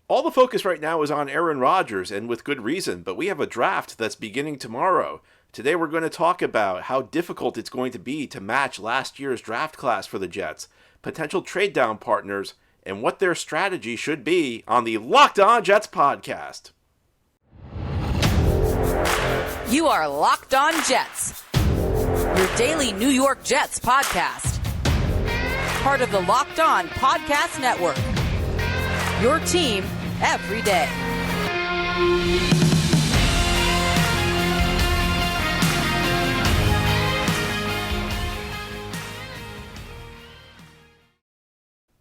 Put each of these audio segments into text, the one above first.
All the focus right now is on Aaron Rodgers, and with good reason, but we have a draft that's beginning tomorrow. Today we're going to talk about how difficult it's going to be to match last year's draft class for the Jets, potential trade-down partners, and what their strategy should be on the Locked On Jets podcast. You are Locked On Jets, your daily New York Jets podcast. Part of the Locked On Podcast Network, your team every day.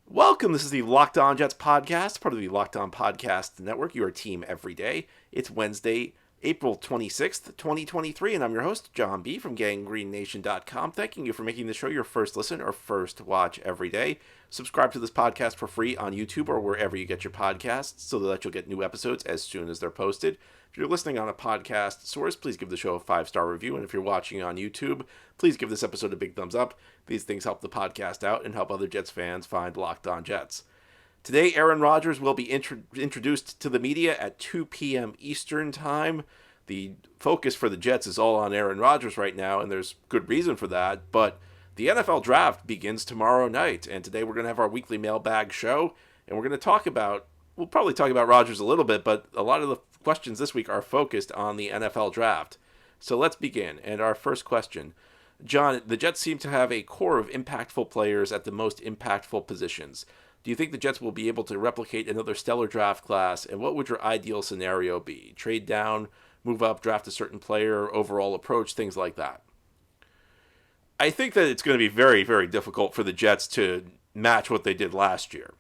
Welcome, this is the Locked On Jets podcast, part of the Locked On Podcast Network, your team every day. It's Wednesday, April 26th, 2023, and I'm your host, John B. from GanggreenNation.com, thanking you for making the show your first listen or first watch every day. Subscribe to this podcast for free on YouTube or wherever you get your podcasts so that you'll get new episodes as soon as they're posted. If you're listening on a podcast source, please give the show a 5-star review, and if you're watching on YouTube, please give this episode a big thumbs up. These things help the podcast out and help other Jets fans find Locked On Jets. Today, Aaron Rodgers will be introduced to the media at 2 p.m. Eastern Time. The focus for the Jets is all on Aaron Rodgers right now, and there's good reason for that, but the NFL Draft begins tomorrow night, and today we're going to have our weekly mailbag show, and we're going to we'll probably talk about Rodgers a little bit, but a lot of the questions this week are focused on the NFL Draft. So let's begin, and our first question. John, the Jets seem to have a core of impactful players at the most impactful positions. Do you think the Jets will be able to replicate another stellar draft class, and what would your ideal scenario be? Trade down, move up, draft a certain player, overall approach, things like that. I think that it's going to be very, very difficult for the Jets to match what they did last year.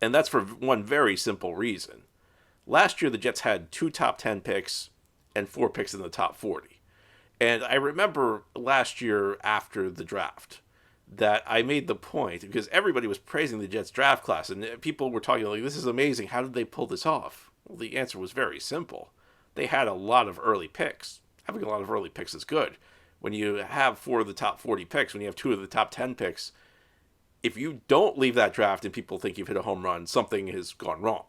And that's for one very simple reason. Last year, the Jets had 2 top 10 picks and 4 picks in the top 40. And I remember last year after the draft that I made the point, because everybody was praising the Jets draft class, and people were talking like, this is amazing, how did they pull this off? Well, the answer was very simple. They had a lot of early picks. Having a lot of early picks is good. When you have 4 of the top 40 picks, when you have 2 of the top 10 picks, if you don't leave that draft and people think you've hit a home run, something has gone wrong,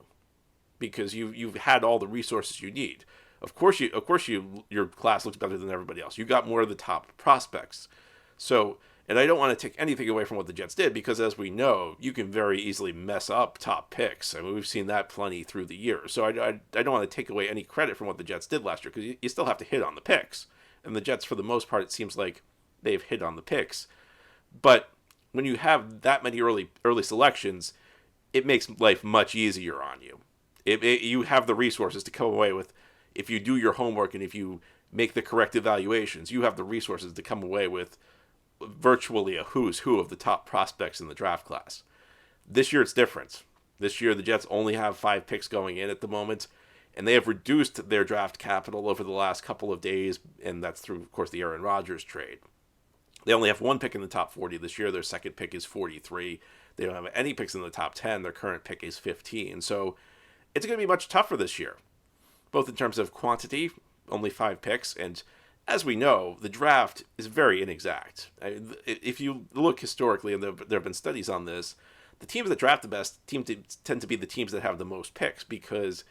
because you've had all the resources you need. Of course, your class looks better than everybody else. You got more of the top prospects. So, and I don't want to take anything away from what the Jets did, because as we know, you can very easily mess up top picks. I mean, we've seen that plenty through the years. So I don't want to take away any credit from what the Jets did last year, because you still have to hit on the picks. And the Jets, for the most part, it seems like they've hit on the picks. But when you have that many early selections, it makes life much easier on you. You have the resources to come away with, if you do your homework and if you make the correct evaluations, you have the resources to come away with virtually a who's who of the top prospects in the draft class. This year it's different. This year the Jets only have 5 picks going in at the moment, and they have reduced their draft capital over the last couple of days, and that's through, of course, the Aaron Rodgers trade. They only have 1 pick in the top 40 this year. Their second pick is 43. They don't have any picks in the top 10. Their current pick is 15. So it's going to be much tougher this year, both in terms of quantity, only 5 picks, and as we know, the draft is very inexact. If you look historically, and there have been studies on this, the teams that draft the best tend to be the teams that have the most picks, because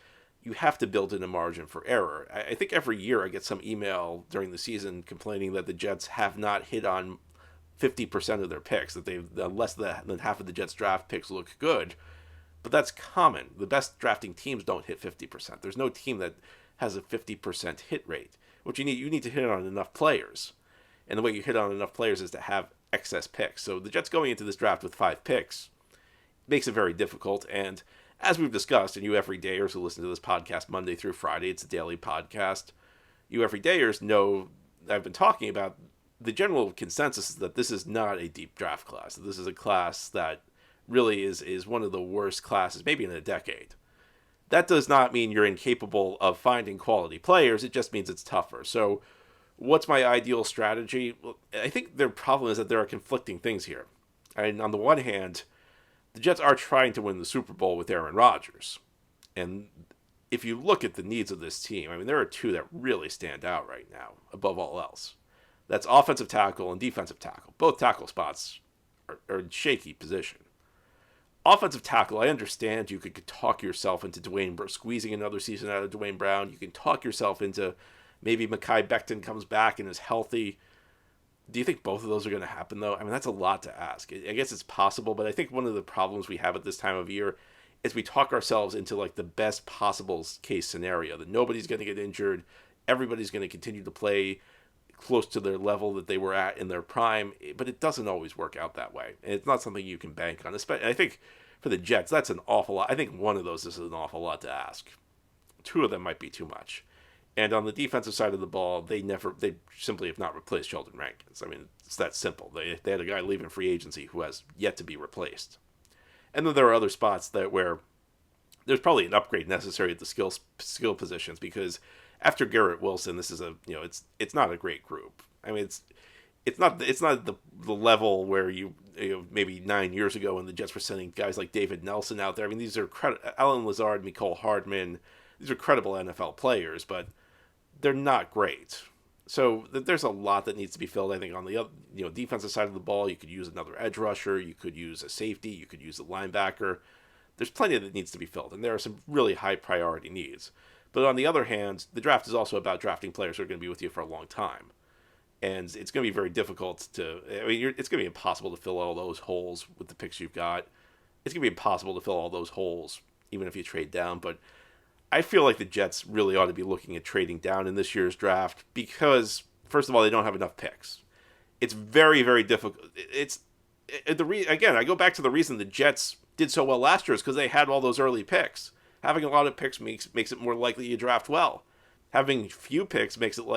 you have to build in a margin for error. I think every year I get some email during the season complaining that the Jets have not hit on 50% of their picks, that less than half of the Jets draft picks look good. But that's common. The best drafting teams don't hit 50%. There's no team that has a 50% hit rate. What you need to hit on enough players. And the way you hit on enough players is to have excess picks. So the Jets going into this draft with 5 picks makes it very difficult. And as we've discussed, and you everydayers who listen to this podcast Monday through Friday, it's a daily podcast, you everydayers know I've been talking about, the general consensus is that this is not a deep draft class. This is a class that really is one of the worst classes, maybe in a decade. That does not mean you're incapable of finding quality players. It just means it's tougher. So what's my ideal strategy? Well, I think their problem is that there are conflicting things here. And on the one hand, the Jets are trying to win the Super Bowl with Aaron Rodgers. And if you look at the needs of this team, I mean, there are 2 that really stand out right now, above all else. That's offensive tackle and defensive tackle. Both tackle spots are in shaky position. offensive tackle, I understand you could talk yourself into squeezing another season out of Dwayne Brown. You can talk yourself into maybe Mekhi Becton comes back and is healthy. Do you think both of those are going to happen, though? I mean, that's a lot to ask. I guess it's possible, but I think one of the problems we have at this time of year is we talk ourselves into like the best possible case scenario, that nobody's going to get injured, everybody's going to continue to play close to their level that they were at in their prime, but it doesn't always work out that way. And it's not something you can bank on. I think for the Jets, that's an awful lot. I think one of those is an awful lot to ask. Two of them might be too much. And on the defensive side of the ball, they simply have not replaced Sheldon Rankins. I mean, it's that simple. They had a guy leaving free agency who has yet to be replaced. And then there are other spots where there's probably an upgrade necessary at the skill positions, because after Garrett Wilson, this is it's not a great group. I mean, it's not the level where maybe 9 years ago when the Jets were sending guys like David Nelson out there. I mean, these are Alan Lazard, Mecole Hardman. These are credible NFL players, but they're not great. So there's a lot that needs to be filled. I think on the defensive side of the ball, you could use another edge rusher, you could use a safety, you could use a linebacker. There's plenty that needs to be filled, and there are some really high priority needs. But on the other hand, the draft is also about drafting players who are going to be with you for a long time. And it's going to be very difficult it's going to be impossible to fill all those holes with the picks you've got. It's going to be impossible to fill all those holes, even if you trade down. But I feel like the Jets really ought to be looking at trading down in this year's draft because, first of all, they don't have enough picks. It's very, very difficult. Again, I go back to the reason the Jets did so well last year is because they had all those early picks. Having a lot of picks makes it more likely you draft well. Having few picks makes it more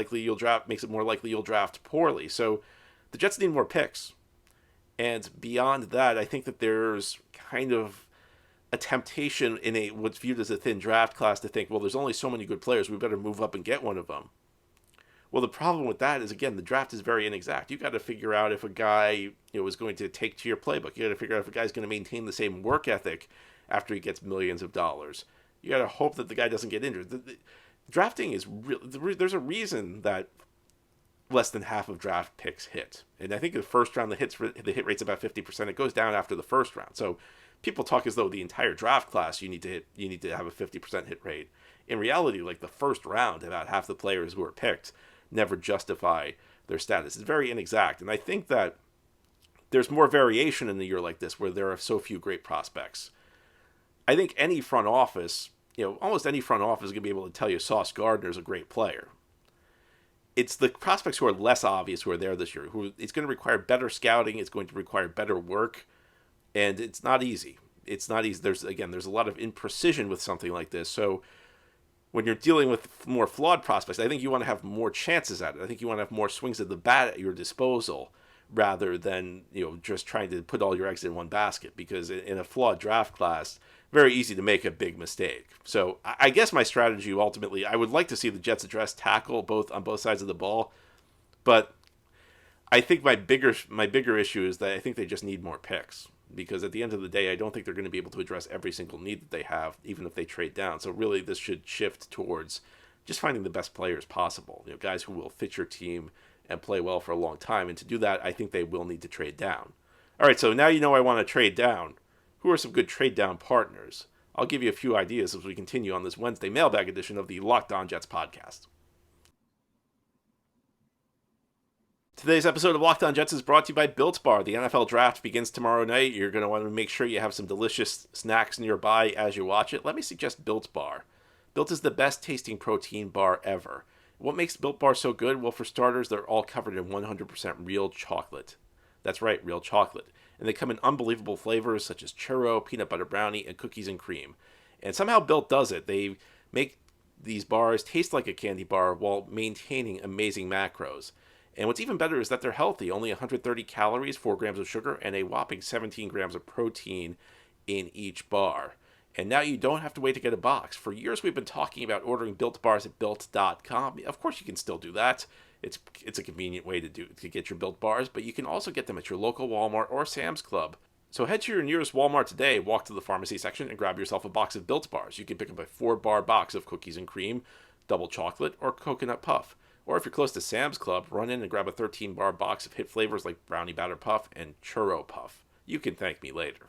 likely you'll draft poorly. So the Jets need more picks. And beyond that, I think that there's kind of a temptation in what's viewed as a thin draft class to think, well, there's only so many good players, we better move up and get one of them. Well, the problem with that is, again, the draft is very inexact. You got to figure out if a guy is going to take to your playbook. You got to figure out if a guy's going to maintain the same work ethic after he gets millions of dollars. You got to hope that the guy doesn't get injured. Drafting is real. There's a reason that less than half of draft picks hit, and I think the first round the hit rate's about 50%. It goes down after the first round. So people talk as though the entire draft class you need to have a 50% hit rate. In reality, like the first round, about half the players who are picked never justify their status. It's very inexact, and I think that there's more variation in a year like this where there are so few great prospects. I think any front office, almost any front office is going to be able to tell you Sauce Gardner is a great player. It's the prospects who are less obvious who are there this year. It's going to require better scouting. It's going to require better work, and it's not easy. It's not easy. There's a lot of imprecision with something like this. So when you're dealing with more flawed prospects, I think you want to have more chances at it. I think you want to have more swings at the bat at your disposal rather than just trying to put all your eggs in one basket. Because in a flawed draft class, very easy to make a big mistake. So I guess my strategy ultimately, I would like to see the Jets address tackle on both sides of the ball, but I think my bigger issue is that I think they just need more picks. Because at the end of the day, I don't think they're going to be able to address every single need that they have, even if they trade down. So really, this should shift towards just finding the best players possible. Guys who will fit your team and play well for a long time. And to do that, I think they will need to trade down. All right, so now I want to trade down. Who are some good trade down partners? I'll give you a few ideas as we continue on this Wednesday mailbag edition of the Locked On Jets podcast. Today's episode of Locked On Jets is brought to you by Built Bar. The NFL Draft begins tomorrow night. You're going to want to make sure you have some delicious snacks nearby as you watch it. Let me suggest Built Bar. Built is the best tasting protein bar ever. What makes Built Bar so good? Well, for starters, they're all covered in 100% real chocolate. That's right, real chocolate. And they come in unbelievable flavors such as churro, peanut butter brownie, and cookies and cream. And somehow Built does it. They make these bars taste like a candy bar while maintaining amazing macros. And what's even better is that they're healthy, only 130 calories, 4 grams of sugar, and a whopping 17 grams of protein in each bar. And now you don't have to wait to get a box. For years we've been talking about ordering Built Bars at Built.com. Of course you can still do that. It's a convenient way to get your Built Bars, but you can also get them at your local Walmart or Sam's Club. So head to your nearest Walmart today, walk to the pharmacy section, and grab yourself a box of Built Bars. You can pick up a 4-bar box of cookies and cream, double chocolate, or coconut puff. Or if you're close to Sam's Club, run in and grab a 13-bar box of hit flavors like Brownie Batter Puff and Churro Puff. You can thank me later.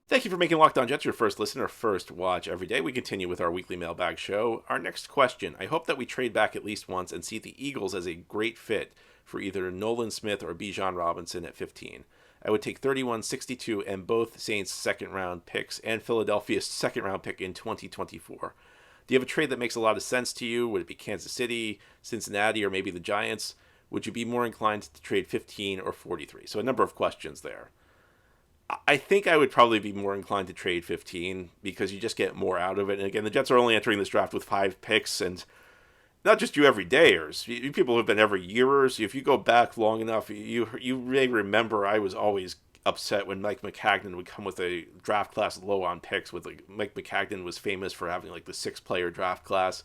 Thank you for making Locked On Jets your first listen or first watch every day. We continue with our weekly mailbag show. Our next question: I hope that we trade back at least once and see the Eagles as a great fit for either Nolan Smith or Bijan Robinson at 15. I would take 31, 62, and both Saints second-round picks and Philadelphia's second-round pick in 2024. Do you have a trade that makes a lot of sense to you? Would it be Kansas City, Cincinnati, or maybe the Giants? Would you be more inclined to trade 15 or 43? So a number of questions there. I think I would probably be more inclined to trade 15 because you just get more out of it. And again, the Jets are only entering this draft with 5 picks, and not just you everydayers, you people who have been every yearers. If you go back long enough, you may remember I was always upset when Mike Maccagnan would come with a draft class low on picks. Mike Maccagnan was famous for having like the 6-player draft class.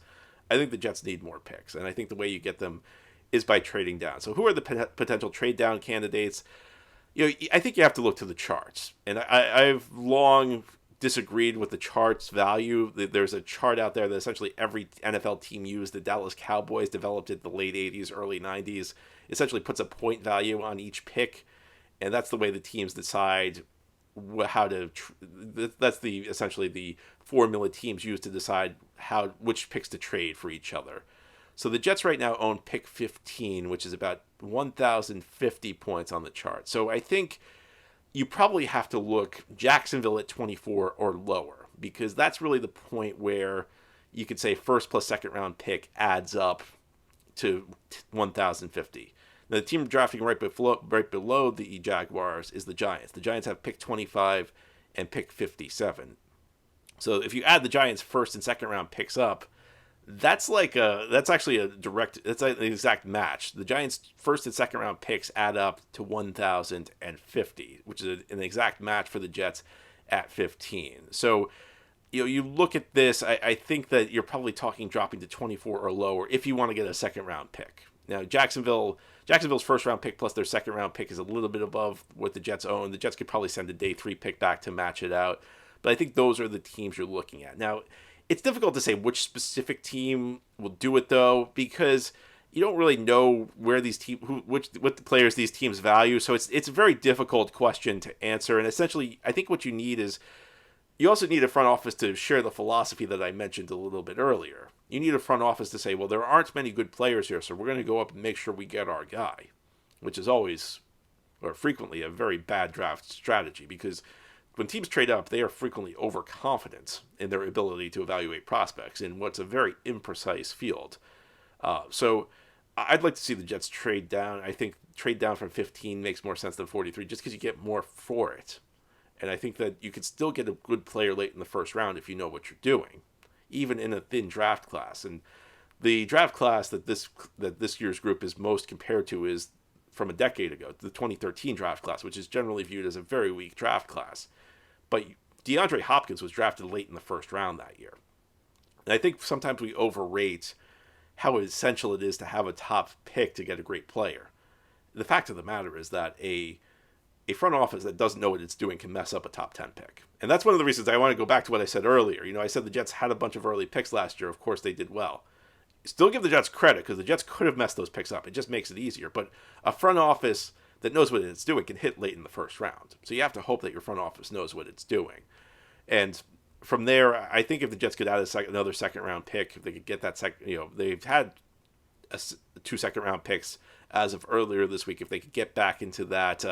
I think the Jets need more picks, and I think the way you get them is by trading down. So who are the potential trade down candidates? I think you have to look to the charts. And I've long disagreed with the chart's value. There's a chart out there that essentially every NFL team used. The Dallas Cowboys developed it in the late 80s, early 90s. Essentially puts a point value on each pick. And that's the way the teams decide how to... That's essentially the formula teams use to decide which picks to trade for each other. So the Jets right now own pick 15, which is about 1,050 points on the chart. So I think you probably have to look Jacksonville at 24 or lower, because that's really the point where you could say first plus second round pick adds up to 1,050. Now, the team drafting right below the Jaguars is the Giants. The Giants have pick 25 and pick 57. So if you add the Giants' first and second round picks up, that's an exact match. The Giants' first and second round picks add up to 1,050, which is an exact match for the Jets at 15. So, you look at this, I think that you're probably talking dropping to 24 or lower if you want to get a second round pick. Now, Jacksonville's first round pick plus their second round pick is a little bit above what the Jets own. The Jets could probably send a day 3 pick back to match it out. But I think those are the teams you're looking at. Now, it's difficult to say which specific team will do it, though, because you don't really know where these what the players these teams value. So it's a very difficult question to answer. And essentially, I think what you need is you also need a front office to share the philosophy that I mentioned a little bit earlier. You need a front office to say, well, there aren't many good players here, so we're going to go up and make sure we get our guy, which is always or frequently a very bad draft strategy, because when teams trade up, they are frequently overconfident in their ability to evaluate prospects in what's a very imprecise field. So I'd like to see the Jets trade down. I think trade down from 15 makes more sense than 43 just because you get more for it. And I think that you could still get a good player late in the first round if you know what you're doing, even in a thin draft class. And the draft class that this year's group is most compared to is from a decade ago, the 2013 draft class, which is generally viewed as a very weak draft class. But DeAndre Hopkins was drafted late in the first round that year. And I think sometimes we overrate how essential it is to have a top pick to get a great player. The fact of the matter is that a front office that doesn't know what it's doing can mess up a top 10 pick. And that's one of the reasons I want to go back to what I said earlier. I said the Jets had a bunch of early picks last year. Of course, they did well. Still give the Jets credit because the Jets could have messed those picks up. It just makes it easier. But a front office that knows what it's doing can hit late in the first round. So you have to hope that your front office knows what it's doing. And from there, I think if the Jets could add another second round pick, if they could get that they've had 2 second round picks as of earlier this week. If they could get back into that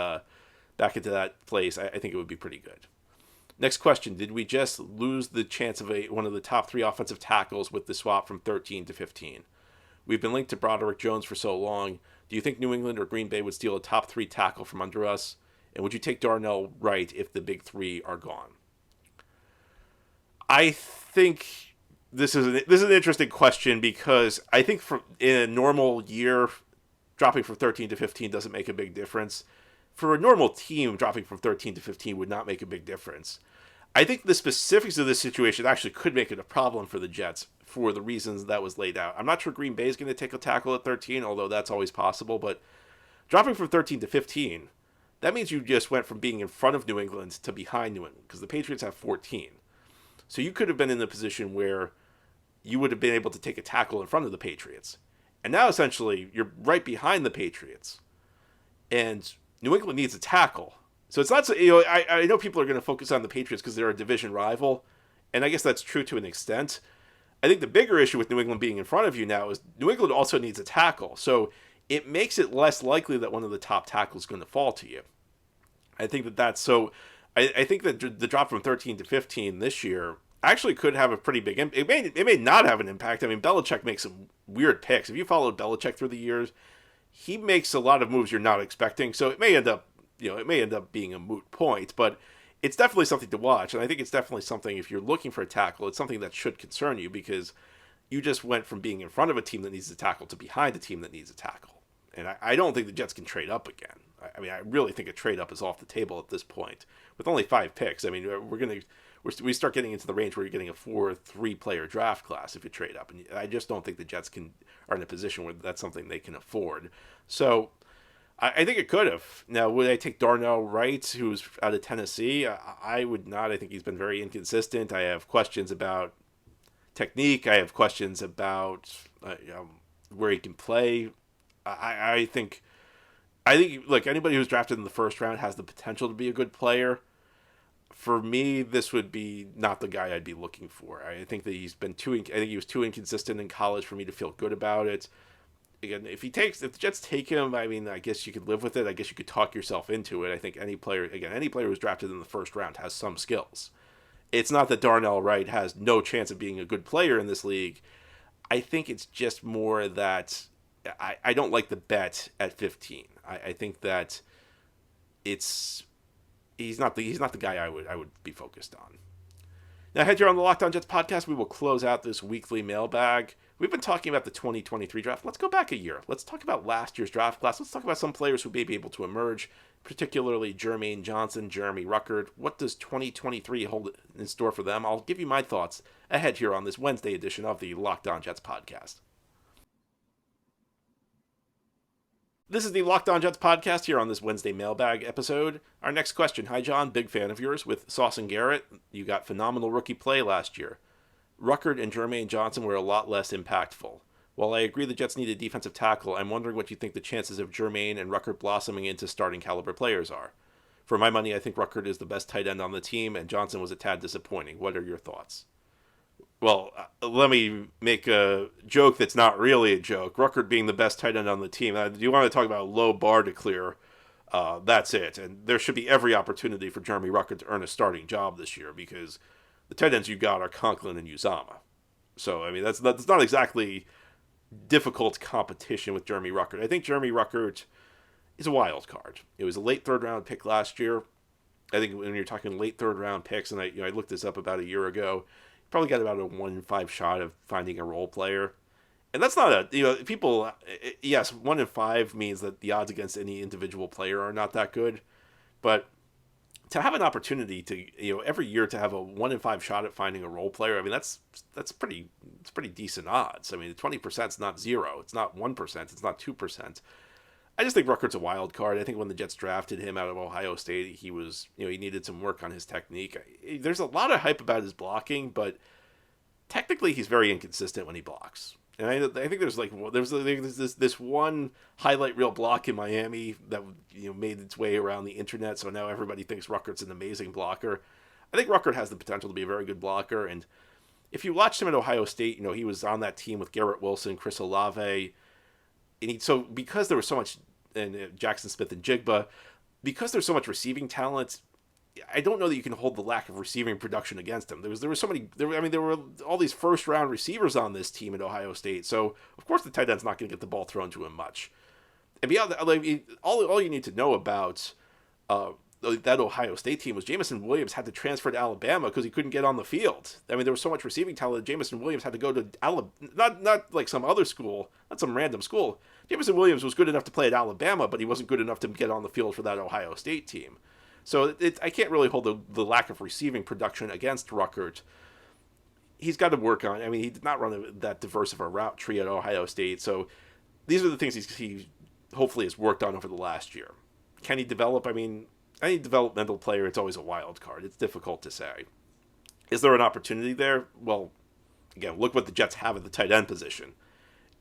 place, I think it would be pretty good. Next question: did we just lose the chance of one of the top 3 offensive tackles with the swap from 13 to 15? We've been linked to Broderick Jones for so long. Do you think New England or Green Bay would steal a top 3 tackle from under us? And would you take Darnell Wright if the big 3 are gone? I think this is an interesting question because I think in a normal year, dropping from 13 to 15 doesn't make a big difference. For a normal team, dropping from 13 to 15 would not make a big difference. I think the specifics of this situation actually could make it a problem for the Jets for the reasons that was laid out. I'm not sure Green Bay is going to take a tackle at 13, although that's always possible. But dropping from 13 to 15, that means you just went from being in front of New England to behind New England because the Patriots have 14. So you could have been in a position where you would have been able to take a tackle in front of the Patriots. And now essentially you're right behind the Patriots. And New England needs a tackle. So it's not so, I know people are going to focus on the Patriots because they're a division rival, and I guess that's true to an extent. I think the bigger issue with New England being in front of you now is New England also needs a tackle. So it makes it less likely that one of the top tackles is going to fall to you. I think that's so. I think that the drop from 13 to 15 this year actually could have a pretty big impact. It may not have an impact. I mean, Belichick makes some weird picks. If you followed Belichick through the years, he makes a lot of moves you're not expecting. So it may end up, being a moot point, but it's definitely something to watch. And I think it's definitely something, if you're looking for a tackle, it's something that should concern you, because you just went from being in front of a team that needs a tackle to behind a team that needs a tackle. And I don't think the Jets can trade up again. I mean, I really think a trade up is off the table at this point. With only 5 picks, I mean, we start getting into the range where you're getting a 4-3 player draft class if you trade up, and I just don't think the Jets are in a position where that's something they can afford. So I think it could have. Now, would I take Darnell Wright, who's out of Tennessee? I would not. I think he's been very inconsistent. I have questions about technique. I have questions about where he can play. I think, look, anybody who's drafted in the first round has the potential to be a good player. For me, this would be not the guy I'd be looking for. I think that he was too inconsistent in college for me to feel good about it. Again, if the Jets take him, I mean, I guess you could live with it. I guess you could talk yourself into it. I think any player who's drafted in the first round has some skills. It's not that Darnell Wright has no chance of being a good player in this league. I think it's just more that I don't like the bet at 15. I think that he's not the guy I would be focused on. Now, ahead here on the Locked On Jets podcast, we will close out this weekly mailbag. We've been talking about the 2023 draft. Let's go back a year. Let's talk about last year's draft class. Let's talk about some players who may be able to emerge, particularly Jermaine Johnson, Jeremy Ruckert. What does 2023 hold in store for them? I'll give you my thoughts ahead here on this Wednesday edition of the Locked On Jets podcast. This is the Locked On Jets podcast here on this Wednesday mailbag episode. Our next question. Hi, John. Big fan of yours with Sauce and Garrett. You got phenomenal rookie play last year. Ruckert and Jermaine Johnson were a lot less impactful. While I agree the Jets need a defensive tackle, I'm wondering what you think the chances of Jermaine and Ruckert blossoming into starting caliber players are. For my money, I think Ruckert is the best tight end on the team, and Johnson was a tad disappointing. What are your thoughts? Well, let me make a joke that's not really a joke. Ruckert being the best tight end on the team. Do you want to talk about a low bar to clear? That's it. And there should be every opportunity for Jeremy Ruckert to earn a starting job this year, because the tight ends you got are Conklin and Uzama. So, I mean, that's not exactly difficult competition with Jeremy Ruckert. I think Jeremy Ruckert is a wild card. It was a late third-round pick last year. I think when you're talking late third-round picks, and I looked this up about a year ago, probably got about a 1 in 5 shot of finding a role player. And that's not yes, 1 in 5 means that the odds against any individual player are not that good. But to have an opportunity to, every year to have a 1 in 5 shot at finding a role player, I mean, that's pretty decent odds. I mean, 20% is not 0. It's not 1%. It's not 2%. I just think Ruckert's a wild card. I think when the Jets drafted him out of Ohio State, he was, he needed some work on his technique. There's a lot of hype about his blocking, but technically he's very inconsistent when he blocks. And I think there's this one highlight reel block in Miami that made its way around the internet, so now everybody thinks Ruckert's an amazing blocker. I think Ruckert has the potential to be a very good blocker, and if you watched him at Ohio State, he was on that team with Garrett Wilson, Chris Olave. So because there was so much, and Jackson Smith and Jigba, because there's so much receiving talent, I don't know that you can hold the lack of receiving production against him. There were all these first round receivers on this team at Ohio State. So of course the tight end's not going to get the ball thrown to him much. And beyond that, all you need to know about that Ohio State team was Jameson Williams had to transfer to Alabama because he couldn't get on the field. I mean, there was so much receiving talent that Jameson Williams had to go to Alabama, not like some other school, not some random school. Jameson Williams was good enough to play at Alabama, but he wasn't good enough to get on the field for that Ohio State team. So I can't really hold the lack of receiving production against Ruckert. He's got to work on. I mean, he did not run that diverse of a route tree at Ohio State. So these are the things he hopefully has worked on over the last year. Can he develop? I mean, any developmental player, it's always a wild card. It's difficult to say. Is there an opportunity there? Well, again, look what the Jets have at the tight end position.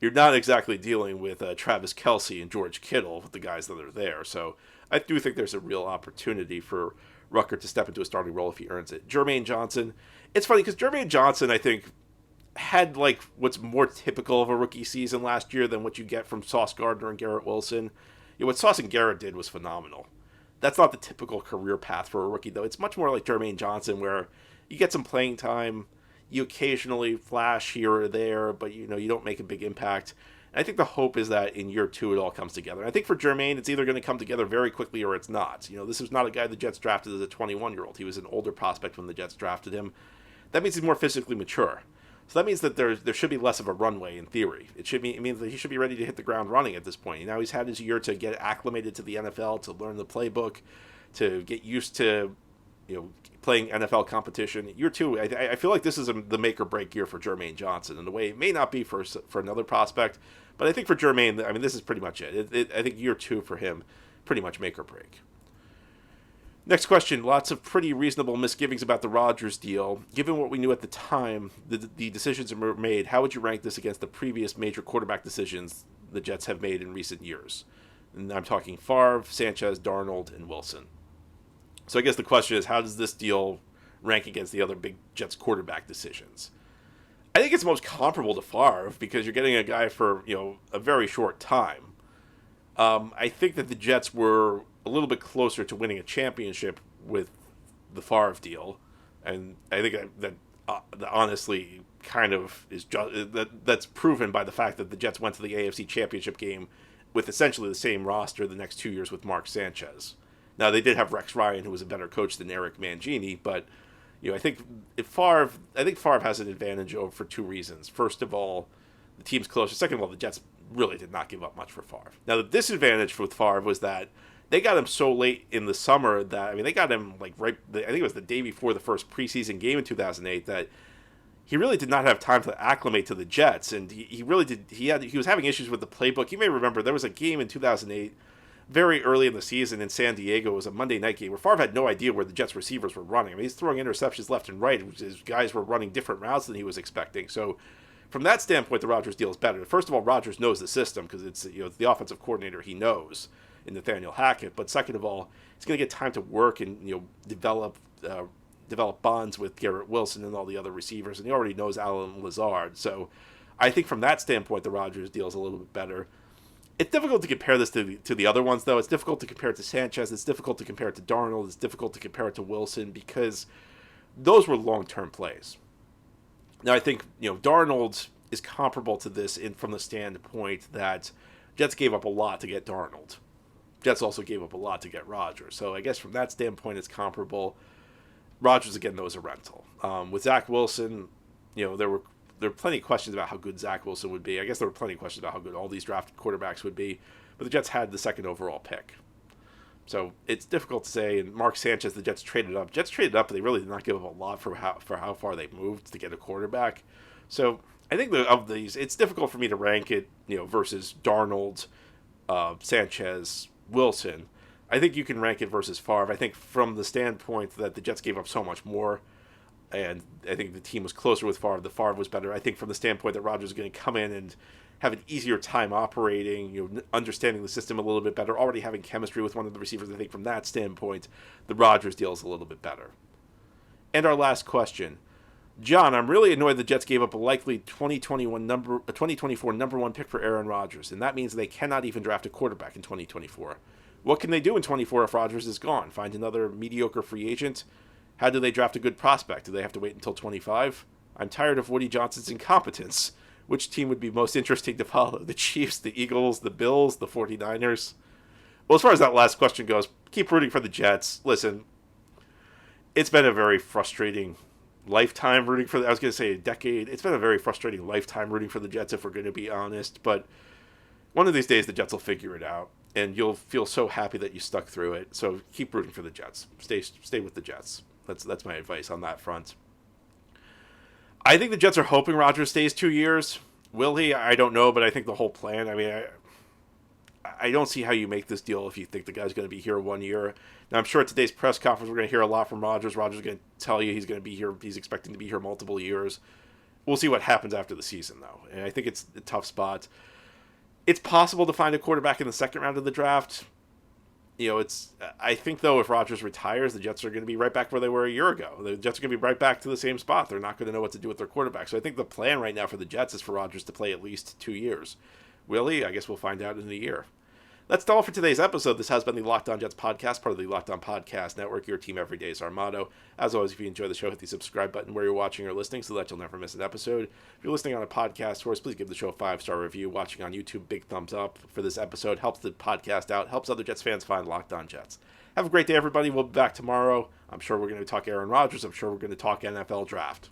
You're not exactly dealing with Travis Kelce and George Kittle with the guys that are there. So I do think there's a real opportunity for Rucker to step into a starting role if he earns it. Jermaine Johnson, it's funny because Jermaine Johnson, I think, had like what's more typical of a rookie season last year than what you get from Sauce Gardner and Garrett Wilson. What Sauce and Garrett did was phenomenal. That's not the typical career path for a rookie, though. It's much more like Jermaine Johnson, where you get some playing time, you occasionally flash here or there, but you don't make a big impact. And I think the hope is that in year 2 it all comes together. And I think for Jermaine, it's either going to come together very quickly or it's not. This is not a guy the Jets drafted as a 21-year-old. He was an older prospect when the Jets drafted him. That means he's more physically mature. So that means that there should be less of a runway in theory. It means that he should be ready to hit the ground running at this point. Now he's had his year to get acclimated to the NFL, to learn the playbook, to get used to playing NFL competition. Year 2, I feel like this is the make or break year for Jermaine Johnson in a way it may not be for another prospect, but I think for Jermaine, I mean, this is pretty much it. I think year 2 for him, pretty much make or break. Next question. Lots of pretty reasonable misgivings about the Rodgers deal. Given what we knew at the time, the decisions were made, how would you rank this against the previous major quarterback decisions the Jets have made in recent years? And I'm talking Favre, Sanchez, Darnold, and Wilson. So I guess the question is, how does this deal rank against the other big Jets quarterback decisions? I think it's most comparable to Favre because you're getting a guy for a very short time. I think that the Jets were a little bit closer to winning a championship with the Favre deal, and I think that honestly kind of is that's proven by the fact that the Jets went to the AFC Championship game with essentially the same roster the next 2 years with Mark Sanchez. Now they did have Rex Ryan, who was a better coach than Eric Mangini, but I think Favre has an advantage for 2 reasons. First of all, the team's closer. Second of all, the Jets really did not give up much for Favre. Now the disadvantage with Favre was that they got him so late in the summer that they got him I think it was the day before the first preseason game in 2008 that he really did not have time to acclimate to the Jets, and he really did. He was having issues with the playbook. You may remember there was a game in 2008, very early in the season in San Diego. It was a Monday night game where Favre had no idea where the Jets receivers were running. He's throwing interceptions left and right. His guys were running different routes than he was expecting. So from that standpoint, the Rodgers deal is better. First of all, Rodgers knows the system because it's the offensive coordinator he knows in Nathaniel Hackett. But second of all, he's going to get time to work and develop bonds with Garrett Wilson and all the other receivers, and he already knows Allen Lazard. So I think from that standpoint, the Rodgers deal is a little bit better. It's difficult to compare this to the other ones, though. It's difficult to compare it to Sanchez. It's difficult to compare it to Darnold. It's difficult to compare it to Wilson because those were long-term plays. Now, I think Darnold is comparable to this from the standpoint that Jets gave up a lot to get Darnold. Jets also gave up a lot to get Rodgers. So I guess from that standpoint, it's comparable. Rodgers, again, though, is a rental. With Zach Wilson, there were plenty of questions about how good Zach Wilson would be. I guess there were plenty of questions about how good all these drafted quarterbacks would be. But the Jets had the second overall pick. So it's difficult to say. And Mark Sanchez, the Jets traded up. Jets traded up, but they really did not give up a lot for how far they moved to get a quarterback. So I think of these, it's difficult for me to rank it, versus Darnold, Sanchez, Wilson. I think you can rank it versus Favre. I think from the standpoint that the Jets gave up so much more, and I think the team was closer with Favre. The Favre was better. I think from the standpoint that Rodgers is going to come in and have an easier time operating, understanding the system a little bit better, already having chemistry with one of the receivers. I think from that standpoint, the Rodgers deal is a little bit better. And our last question. John, I'm really annoyed the Jets gave up a likely 2024 number 1 pick for Aaron Rodgers, and that means they cannot even draft a quarterback in 2024. What can they do in 24 if Rodgers is gone? Find another mediocre free agent? How do they draft a good prospect? Do they have to wait until 25? I'm tired of Woody Johnson's incompetence. Which team would be most interesting to follow? The Chiefs, the Eagles, the Bills, the 49ers? Well, as far as that last question goes, keep rooting for the Jets. Listen, it's been a very frustrating lifetime rooting for I was going to say a decade. It's been a very frustrating lifetime rooting for the Jets, if we're going to be honest. But one of these days, the Jets will figure it out, and you'll feel so happy that you stuck through it. So keep rooting for the Jets. Stay with the Jets. That's my advice on that front. I think the Jets are hoping Rodgers stays 2 years. Will he? I don't know, but I think the whole plan, I don't see how you make this deal if you think the guy's going to be here 1 year. Now, I'm sure at today's press conference we're going to hear a lot from Rodgers. Rodgers is going to tell you he's going to be here. He's expecting to be here multiple years. We'll see what happens after the season, though. And I think it's a tough spot. It's possible to find a quarterback in the second round of the draft. I think, though, if Rodgers retires, the Jets are going to be right back where they were a year ago. The Jets are going to be right back to the same spot. They're not going to know what to do with their quarterback. So I think the plan right now for the Jets is for Rodgers to play at least 2 years. Will he? I guess we'll find out in a year. That's all for today's episode. This has been the Locked On Jets podcast, part of the Locked On Podcast Network. Your team every day is our motto. As always, if you enjoy the show, hit the subscribe button where you're watching or listening so that you'll never miss an episode. If you're listening on a podcast source, please give the show a 5-star review. Watching on YouTube, big thumbs up for this episode. Helps the podcast out, helps other Jets fans find Locked On Jets. Have a great day, everybody. We'll be back tomorrow. I'm sure we're going to talk Aaron Rodgers. I'm sure we're going to talk NFL draft.